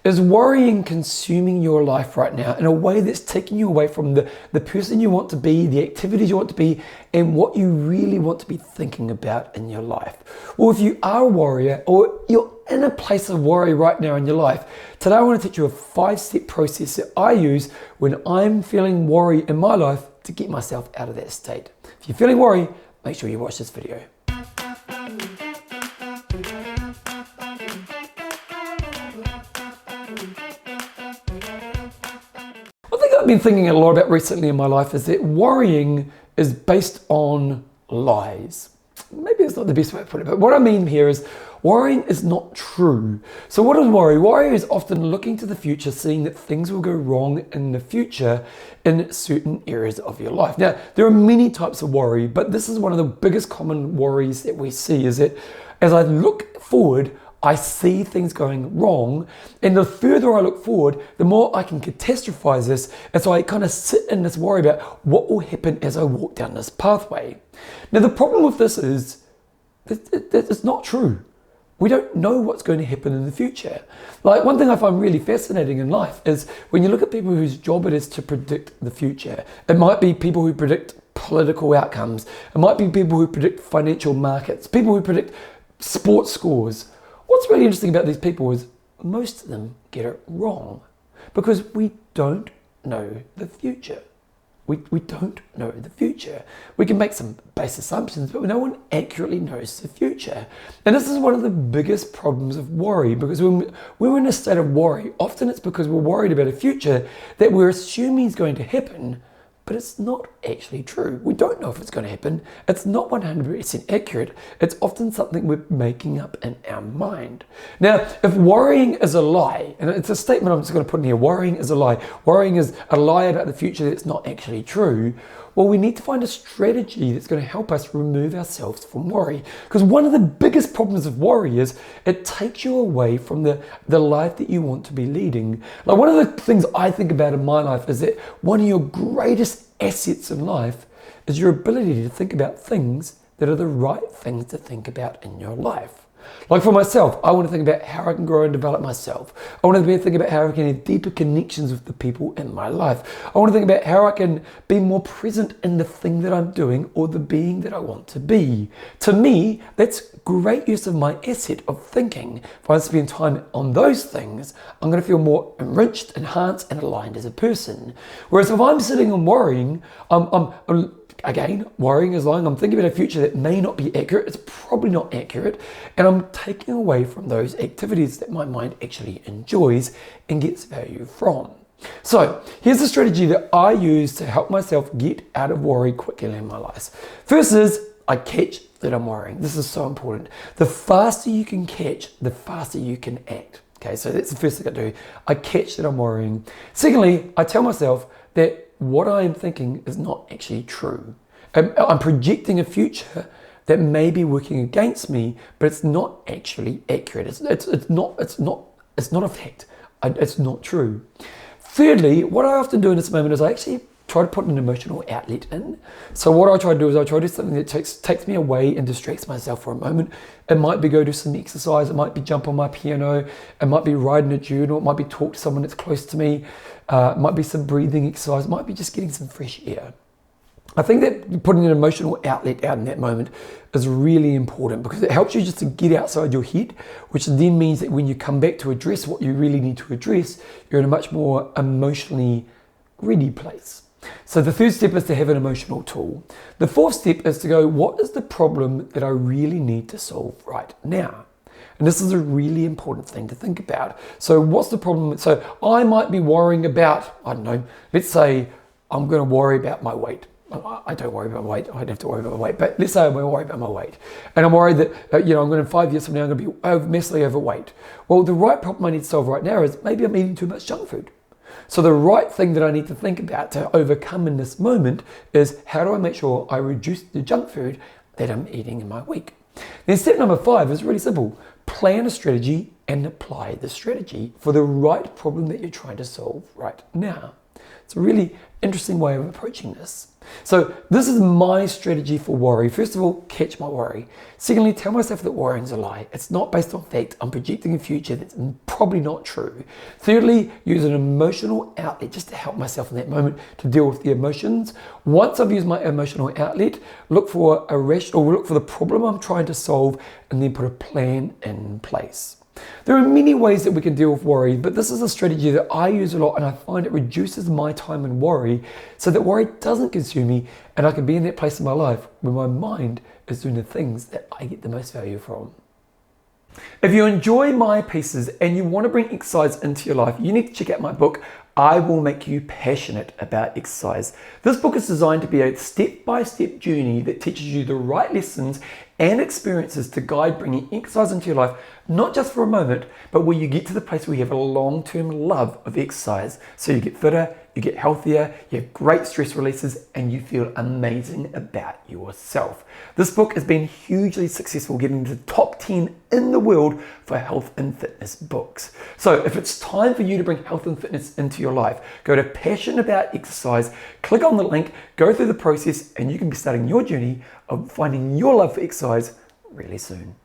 Is worrying consuming your life right now in a way that's taking you away from the person you want to be, the activities you want to be, and what you really want to be thinking about in your life? Well, if you are a warrior or you're in a place of worry right now in your life, today I want to teach you a 5-step process that I use when I'm feeling worry in my life to get myself out of that state. If you're feeling worry, make sure you watch this video. I've been thinking a lot about recently in my life is that worrying is based on lies. Maybe it's not the best way to put it, but what I mean here is worrying is not true. So what is worry? Worry is often looking to the future, seeing that things will go wrong in the future in certain areas of your life. Now, there are many types of worry, but this is one of the biggest common worries that we see is that as I look forward, I see things going wrong, and the further I look forward, the more I can catastrophize this, and so I kind of sit in this worry about what will happen as I walk down this pathway. Now the problem with this is that it's not true. We don't know what's going to happen in the future. Like one thing I find really fascinating in life is when you look at people whose job it is to predict the future. It might be people who predict political outcomes. It might be people who predict financial markets, people who predict sports scores. What's really interesting about these people is most of them get it wrong because we don't know the future. We don't know the future. We can make some base assumptions, but no one accurately knows the future. And this is one of the biggest problems of worry, because when we're in a state of worry, often it's because we're worried about a future that we're assuming is going to happen, but it's not actually true. We don't know if it's going to happen. It's not 100% accurate. It's often something we're making up in our mind. Now, if worrying is a lie, and it's a statement I'm just going to put in here, worrying is a lie. Worrying is a lie about the future that's not actually true. Well, we need to find a strategy that's going to help us remove ourselves from worry. Because one of the biggest problems of worry is it takes you away from the life that you want to be leading. Like one of the things I think about in my life is that one of your greatest assets in life is your ability to think about things that are the right things to think about in your life. Like for myself, I want to think about how I can grow and develop myself. I want to think about how I can have deeper connections with the people in my life. I want to think about how I can be more present in the thing that I'm doing or the being that I want to be. To me, that's great use of my asset of thinking. If I spend time on those things, I'm going to feel more enriched, enhanced, and aligned as a person. Whereas if I'm sitting and worrying, Again, worrying is lying. I'm thinking about a future that may not be accurate. It's probably not accurate. And I'm taking away from those activities that my mind actually enjoys and gets value from. So here's the strategy that I use to help myself get out of worry quickly in my life. First is I catch that I'm worrying. This is so important. The faster you can catch, the faster you can act. Okay, so that's the first thing I do. I catch that I'm worrying. Secondly, I tell myself that what I am thinking is not actually true. I'm projecting a future that may be working against me, but it's not actually accurate. It's not a fact. It's not true. Thirdly, what I often do in this moment is I actually try to put an emotional outlet in. So what I try to do is I try to do something that takes me away and distracts myself for a moment. It might be go do some exercise. It might be jump on my piano. It might be writing a journal. It might be talk to someone that's close to me. It might be some breathing exercise. It might be just getting some fresh air. I think that putting an emotional outlet out in that moment is really important because it helps you just to get outside your head, which then means that when you come back to address what you really need to address, you're in a much more emotionally ready place. So the third step is to have an emotional tool. The fourth step is to go, what is the problem that I really need to solve right now? And this is a really important thing to think about. So what's the problem? So I might be worrying about, I don't know, let's say I'm going to worry about my weight. I don't worry about weight. I don't have to worry about my weight. But let's say I'm going to worry about my weight. And I'm worried that, I'm going to 5 years from now, I'm going to be massively overweight. Well, the right problem I need to solve right now is maybe I'm eating too much junk food. So the right thing that I need to think about to overcome in this moment is how do I make sure I reduce the junk food that I'm eating in my week? Then step number 5 is really simple. Plan a strategy and apply the strategy for the right problem that you're trying to solve right now. It's a really interesting way of approaching this. So this is my strategy for worry. First of all, catch my worry. Secondly, tell myself that worrying is a lie. It's not based on fact. I'm projecting a future that's probably not true. Thirdly, use an emotional outlet just to help myself in that moment to deal with the emotions. Once I've used my emotional outlet, look for the problem I'm trying to solve and then put a plan in place. There are many ways that we can deal with worry, but this is a strategy that I use a lot, and I find it reduces my time in worry so that worry doesn't consume me and I can be in that place in my life where my mind is doing the things that I get the most value from. If you enjoy my pieces and you want to bring exercise into your life, you need to check out my book, I Will Make You Passionate About Exercise. This book is designed to be a step-by-step journey that teaches you the right lessons and experiences to guide bringing exercise into your life, not just for a moment, but where you get to the place where you have a long-term love of exercise. So you get fitter, you get healthier, you have great stress releases, and you feel amazing about yourself. This book has been hugely successful, getting to the top 10 in the world for health and fitness books. So if it's time for you to bring health and fitness into your life, go to Passion About Exercise, click on the link, go through the process, and you can be starting your journey of finding your love for exercise really soon.